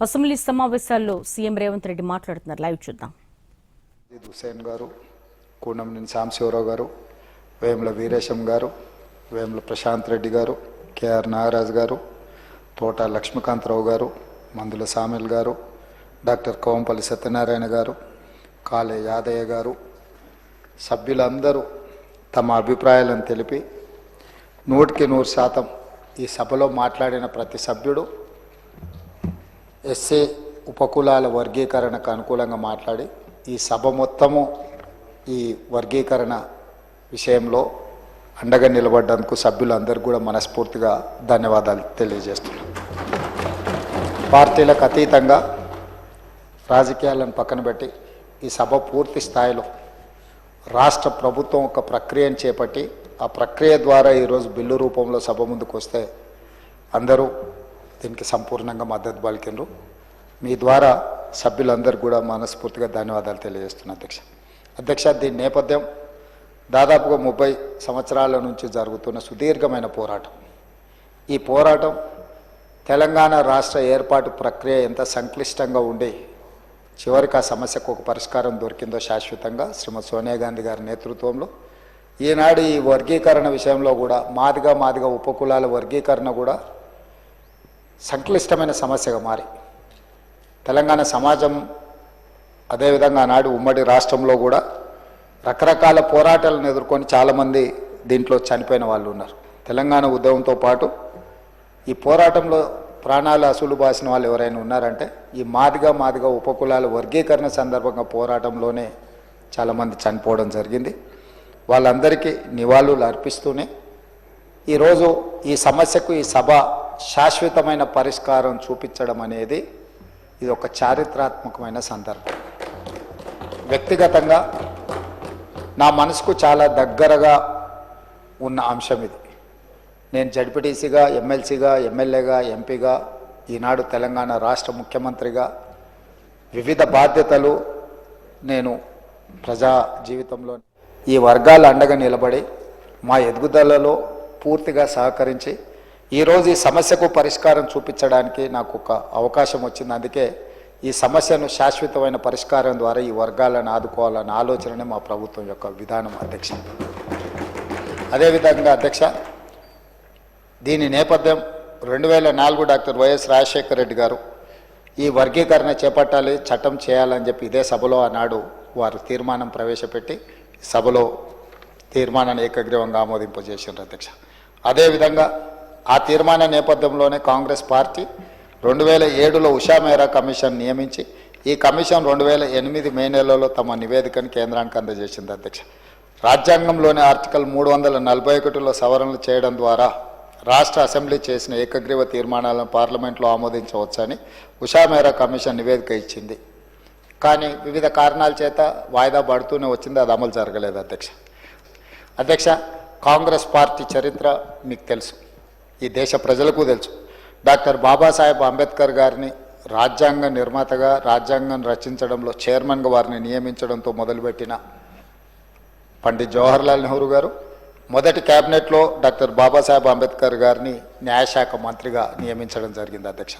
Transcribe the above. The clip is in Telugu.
అసెంబ్లీ సమావేశాల్లో సీఎం రేవంత్ రెడ్డి మాట్లాడుతున్నారు. లైవ్ చూద్దాం. హుసేన్ గారు, కూనంనేని సాంబశివరావు గారు, వేముల వీరేశం గారు, వేముల ప్రశాంత్ రెడ్డి గారు, కేఆర్ నాగరాజు గారు, తోట లక్ష్మీకాంతరావు గారు, మందుల సామెల్ గారు, డాక్టర్ కోంపల్లి సత్యనారాయణ గారు, కాళే యాదయ్య గారు, సభ్యులందరూ తమ అభిప్రాయాలను తెలిపి 100% ఈ సభలో మాట్లాడిన ప్రతి సభ్యుడు ఎస్సీ ఉపకులాల వర్గీకరణకు అనుకూలంగా మాట్లాడి ఈ సభ మొత్తము ఈ వర్గీకరణ విషయంలో అండగా నిలబడ్డందుకు సభ్యులందరూ కూడా మనస్ఫూర్తిగా ధన్యవాదాలు తెలియజేస్తున్నాను. పార్టీలకు అతీతంగా రాజకీయాలను పక్కన పెట్టి ఈ సభ పూర్తి స్థాయిలో రాష్ట్ర ప్రభుత్వం ఒక ప్రక్రియను చేపట్టి ఆ ప్రక్రియ ద్వారా ఈరోజు బిల్లు రూపంలో సభ ముందుకు వస్తే అందరూ దీనికి సంపూర్ణంగా మద్దతు పలికినరు. మీ ద్వారా సభ్యులందరూ కూడా మనస్ఫూర్తిగా ధన్యవాదాలు తెలియజేస్తున్నా అధ్యక్ష. దీని నేపథ్యం దాదాపుగా 30 సంవత్సరాల నుంచి జరుగుతున్న సుదీర్ఘమైన పోరాటం. ఈ పోరాటం తెలంగాణ రాష్ట్ర ఏర్పాటు ప్రక్రియ ఎంత సంక్లిష్టంగా ఉండి చివరికి ఆ సమస్యకు ఒక పరిష్కారం దొరికిందో శాశ్వతంగా శ్రీమతి సోనియా గాంధీ గారి నేతృత్వంలో ఈనాడు ఈ వర్గీకరణ విషయంలో కూడా మాదిగా ఉపకులాల వర్గీకరణ కూడా సంక్లిష్టమైన సమస్యగా మారి తెలంగాణ సమాజం అదేవిధంగా ఆనాడు ఉమ్మడి రాష్ట్రంలో కూడా రకరకాల పోరాటాలను ఎదుర్కొని చాలామంది దీంట్లో చనిపోయిన వాళ్ళు ఉన్నారు. తెలంగాణ ఉద్యమంతో పాటు ఈ పోరాటంలో ప్రాణాలు అసలు బాసిన వాళ్ళు ఎవరైనా ఉన్నారంటే ఈ మాదిగా ఉపకులాల వర్గీకరణ సందర్భంగా పోరాటంలోనే చాలామంది చనిపోవడం జరిగింది. వాళ్ళందరికీ నివాళులు అర్పిస్తూనే ఈరోజు ఈ సమస్యకు ఈ సభ శాశ్వతమైన పరిష్కారం చూపించడం అనేది ఇది ఒక చారిత్రాత్మకమైన సందర్భం. వ్యక్తిగతంగా నా మనసుకు చాలా దగ్గరగా ఉన్న అంశం ఇది. నేను జడ్పీటీసీగా, ఎమ్మెల్సీగా, ఎమ్మెల్యేగా, ఎంపీగా, ఈనాడు తెలంగాణ రాష్ట్ర ముఖ్యమంత్రిగా వివిధ బాధ్యతలు నేను ప్రజా జీవితంలో ఈ వర్గాల అండగా నిలబడి మా ఎదుగుదలలో పూర్తిగా సహకరించి ఈరోజు ఈ సమస్యకు పరిష్కారం చూపించడానికి నాకు ఒక అవకాశం వచ్చింది. అందుకే ఈ సమస్యను శాశ్వతమైన పరిష్కారం ద్వారా ఈ వర్గాలను ఆదుకోవాలన్న ఆలోచననే మా ప్రభుత్వం యొక్క విధానం అధ్యక్ష. అదేవిధంగా అధ్యక్ష, దీని నేపథ్యం 2004 డాక్టర్ వైఎస్ రాజశేఖర రెడ్డి గారు ఈ వర్గీకరణ చేపట్టాలి, చట్టం చేయాలని చెప్పి ఇదే సభలో ఆనాడు వారు తీర్మానం ప్రవేశపెట్టి సభలో తీర్మానాన్ని ఏకగ్రీవంగా ఆమోదింపజేసారు అధ్యక్ష. అదేవిధంగా ఆ తీర్మాన నేపథ్యంలోనే కాంగ్రెస్ పార్టీ 2007లో ఉషా మెహ్రా కమిషన్ నియమించి ఈ కమిషన్ 2008 మే నెలలో తమ నివేదికను కేంద్రానికి అందజేసింది అధ్యక్ష. రాజ్యాంగంలోని ఆర్టికల్ 341లో సవరణలు చేయడం ద్వారా రాష్ట్ర అసెంబ్లీ చేసిన ఏకగ్రీవ తీర్మానాలను పార్లమెంట్లో ఆమోదించవచ్చని ఉషా మెహ్రా కమిషన్ నివేదిక ఇచ్చింది. కానీ వివిధ కారణాల చేత వాయిదా పడుతూనే వచ్చింది, అది అమలు జరగలేదు అధ్యక్ష. కాంగ్రెస్ పార్టీ చరిత్ర మీకు తెలుసు, ఈ దేశ ప్రజలకు తెలుసు. డాక్టర్ బాబాసాహెబ్ అంబేద్కర్ గారిని రాజ్యాంగ నిర్మాతగా, రాజ్యాంగం రచించడంలో చైర్మన్గా వారిని నియమించడంతో మొదలుపెట్టిన పండిత్ జవహర్లాల్ నెహ్రూ గారు మొదటి క్యాబినెట్లో డాక్టర్ బాబాసాహెబ్ అంబేద్కర్ గారిని న్యాయశాఖ మంత్రిగా నియమించడం జరిగింది అధ్యక్ష.